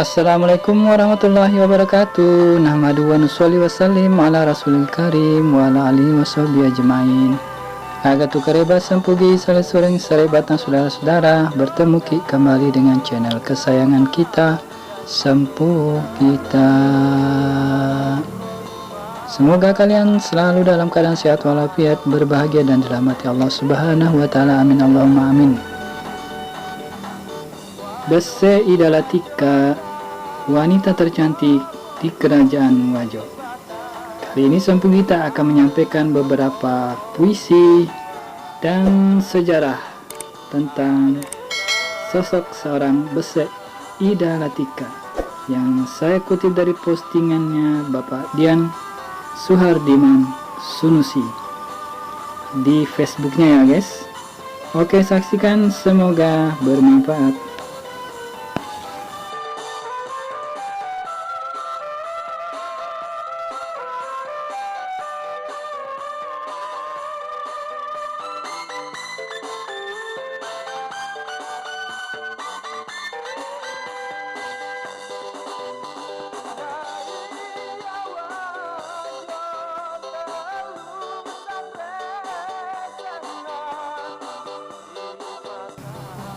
Assalamualaikum warahmatullahi wabarakatuh. Nahmadu wa nusolli wa sallim ala rasulil karim wa ala alihi wa sahbihi ajmain. Agatu kareba sempugi salah soreng sarebatan saudara-saudara, bertemu kembali dengan channel kesayangan kita, Sempu Kita. Semoga kalian selalu dalam keadaan sehat walafiat, berbahagia dan dirahmati Allah Subhanahu wa taala. Amin Allahumma amin. Bese Idalatika, wanita tercantik di kerajaan Wajo. Kali ini Sempu Kita akan menyampaikan beberapa puisi dan sejarah tentang sosok seorang Bese Idalatika yang saya kutip dari postingannya Bapak Dian Suhardiman Sunusi di Facebooknya ya guys. Oke, saksikan, semoga bermanfaat.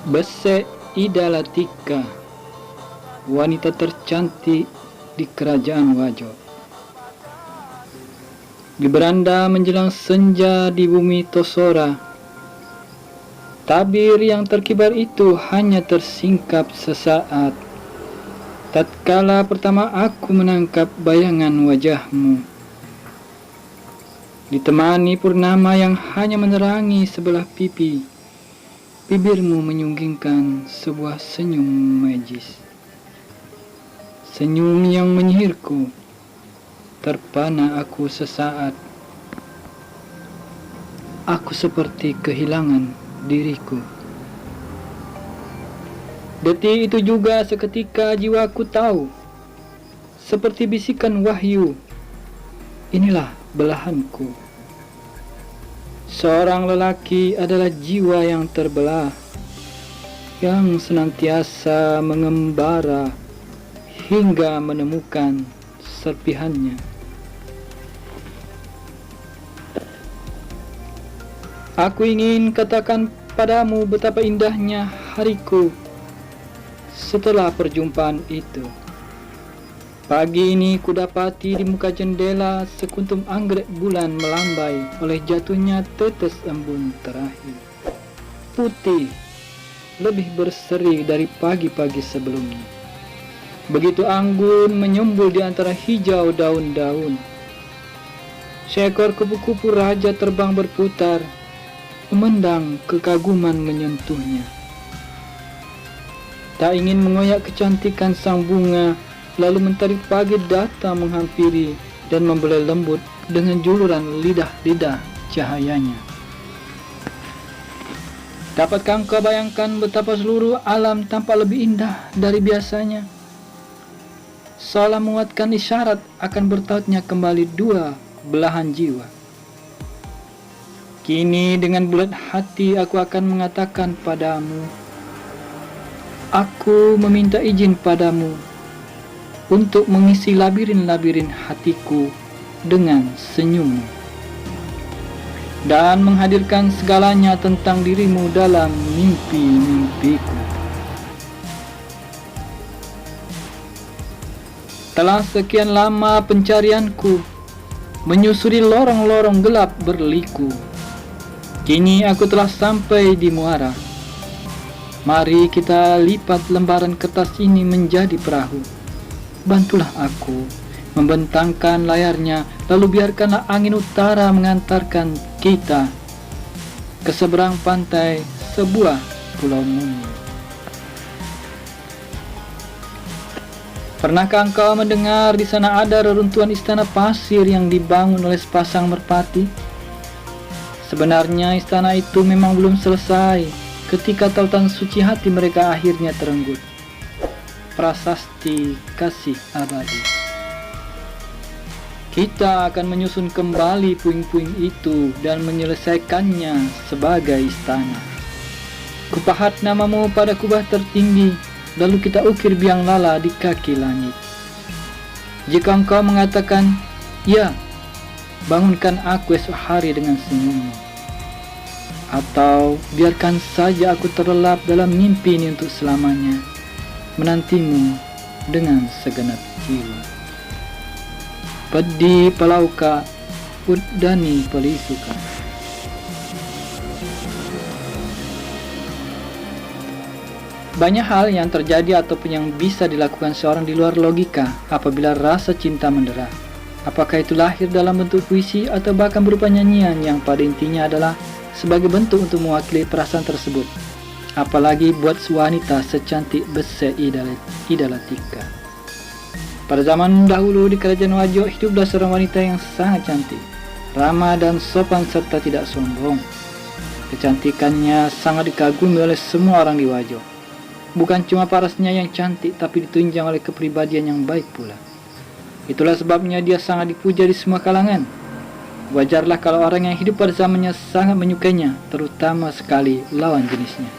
Bese Idalatika, wanita tercantik di kerajaan Wajo. Di beranda menjelang senja di bumi Tosora, tabir yang terkibar itu hanya tersingkap sesaat. Tatkala pertama aku menangkap bayangan wajahmu, ditemani purnama yang hanya menerangi sebelah pipi. Bibirmu menyunggingkan sebuah senyum magis, senyum yang menyihirku. Terpana aku sesaat, aku seperti kehilangan diriku. Detik itu juga seketika jiwaku tahu, seperti bisikan wahyu, inilah belahanku. Seorang lelaki adalah jiwa yang terbelah, yang senantiasa mengembara hingga menemukan serpihannya. Aku ingin katakan padamu betapa indahnya hariku setelah perjumpaan itu. Pagi ini kudapati di muka jendela sekuntum anggrek bulan melambai oleh jatuhnya tetes embun terakhir. Putih, lebih berseri dari pagi-pagi sebelumnya. Begitu anggun menyembul di antara hijau daun-daun. Seekor kupu-kupu raja terbang berputar, memandang kekaguman menyentuhnya. Tak ingin mengoyak kecantikan sang bunga, lalu mentari pagi datang menghampiri dan membelai lembut dengan juluran lidah-lidah cahayanya. Dapatkah engkau bayangkan betapa seluruh alam tampak lebih indah dari biasanya? Seolah menguatkan isyarat akan bertautnya kembali dua belahan jiwa. Kini dengan bulat hati aku akan mengatakan padamu, aku meminta izin padamu untuk mengisi labirin-labirin hatiku dengan senyummu, dan menghadirkan segalanya tentang dirimu dalam mimpi-mimpiku. Telah sekian lama pencarianku menyusuri lorong-lorong gelap berliku. Kini aku telah sampai di muara. Mari kita lipat lembaran kertas ini menjadi perahu. Bantulah aku membentangkan layarnya, lalu biarkanlah angin utara mengantarkan kita ke seberang pantai sebuah pulau mungil. Pernahkah engkau mendengar di sana ada reruntuhan istana pasir yang dibangun oleh sepasang merpati? Sebenarnya istana itu memang belum selesai ketika tautan suci hati mereka akhirnya terenggut. Prasasti kasih abadi. Kita akan menyusun kembali puing-puing itu dan menyelesaikannya sebagai istana. Kupahat namamu pada kubah tertinggi, lalu kita ukir biang lala di kaki langit. Jika engkau mengatakan, ya, bangunkan aku esok hari dengan senyummu. Atau biarkan saja aku terlelap dalam mimpi ini untuk selamanya, menantimu dengan segenap jiwa. Pedi palauka, uddani pelisuka. Banyak hal yang terjadi ataupun yang bisa dilakukan seorang di luar logika apabila rasa cinta mendera. Apakah itu lahir dalam bentuk puisi atau bahkan berupa nyanyian yang pada intinya adalah sebagai bentuk untuk mewakili perasaan tersebut. Apalagi buat wanita secantik Bese Idalatika. Pada zaman dahulu di kerajaan Wajo hiduplah seorang wanita yang sangat cantik, ramah dan sopan serta tidak sombong. Kecantikannya sangat dikagumi oleh semua orang di Wajo. Bukan cuma parasnya yang cantik, tapi ditunjang oleh kepribadian yang baik pula. Itulah sebabnya dia sangat dipuja di semua kalangan. Wajarlah kalau orang yang hidup pada zamannya sangat menyukainya, terutama sekali lawan jenisnya.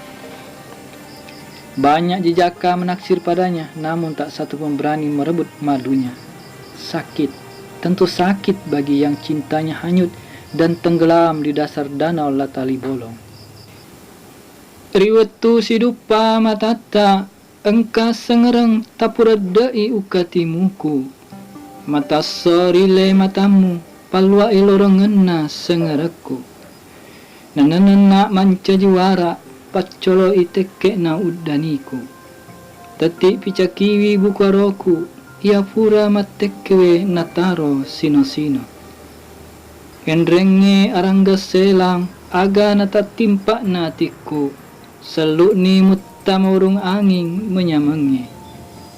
Banyak jejaka menaksir padanya, namun tak satu pun berani merebut madunya. Sakit, tentu sakit bagi yang cintanya hanyut dan tenggelam di dasar danau Latali Bolong. Riwetu sidupa matata, engka sengereng tapuradai ukatimuku. Mata sorile matamu, palwa ilorongena sengereku. Nananana manca jiwara, pacolo iteke na uddaniku. Tati picakiwi bukaroku, ia pura matekewe nataro sino-sino. Kendrenge arangga selang, aga natatimpa natiku. Seluk ni mutta maurung angin menyamenge,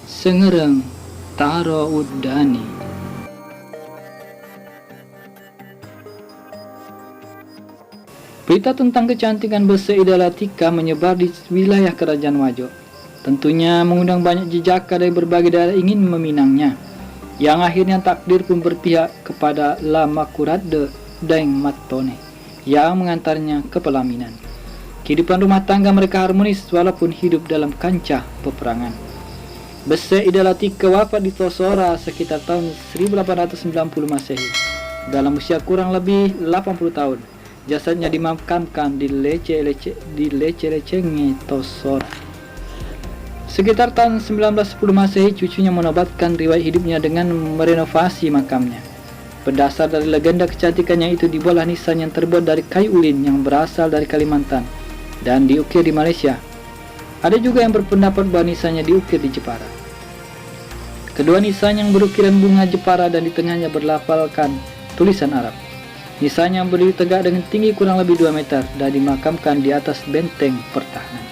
sengereng taro uddani. Berita tentang kecantikan Bese Idalatika menyebar di wilayah kerajaan Wajo. Tentunya mengundang banyak jejaka dari berbagai daerah ingin meminangnya, yang akhirnya takdir pun berpihak kepada Lama Kuradde Daeng Matone yang mengantarnya ke pelaminan. Kehidupan rumah tangga mereka harmonis walaupun hidup dalam kancah peperangan. Bese Idalatika wafat di Tosora sekitar tahun 1890 Masehi. Dalam usia kurang lebih 80 tahun, jasadnya dimakamkan di Lece-Lecenge Tosora. Sekitar tahun 1910 Masehi, cucunya menobatkan riwayat hidupnya dengan merenovasi makamnya. Berdasar dari legenda kecantikannya itu, dibuatlah nisan yang terbuat dari kayu ulin yang berasal dari Kalimantan dan diukir di Malaysia. Ada juga yang berpendapat bahwa nisannya diukir di Jepara. Kedua nisan yang berukiran bunga Jepara dan di tengahnya berlafalkan tulisan Arab. Nisan yang berdiri tegak dengan tinggi kurang lebih 2 meter dan dimakamkan di atas benteng pertahanan.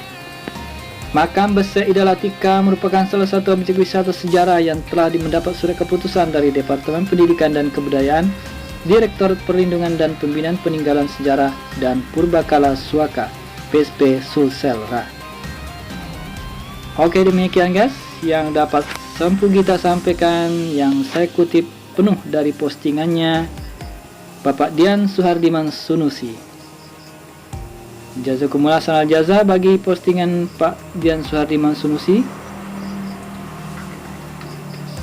Makam Bese Idalatika merupakan salah satu objek wisata sejarah yang telah mendapat surat keputusan dari Departemen Pendidikan dan Kebudayaan, Direktorat Perlindungan dan Pembinaan Peninggalan Sejarah dan Purbakala Suaka, PSP Sulselra. Oke, demikian guys yang dapat Sempu Gita sampaikan, yang saya kutip penuh dari postingannya Bapak Dian Suhardiman Sunusi. Jazakumullah sanal jaza bagi postingan Pak Dian Suhardiman Sunusi.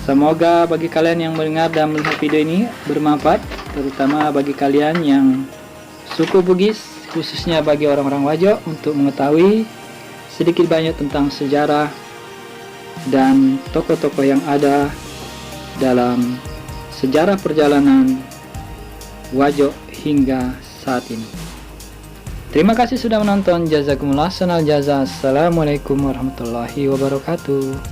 Semoga bagi kalian yang mendengar dan melihat video ini bermanfaat, terutama bagi kalian yang suku Bugis, khususnya bagi orang-orang Wajo, untuk mengetahui sedikit banyak tentang sejarah dan tokoh-tokoh yang ada dalam sejarah perjalanan Wajo hingga saat ini. Terima kasih sudah menonton. Jazakumullah sanal jaza. Assalamualaikum warahmatullahi wabarakatuh.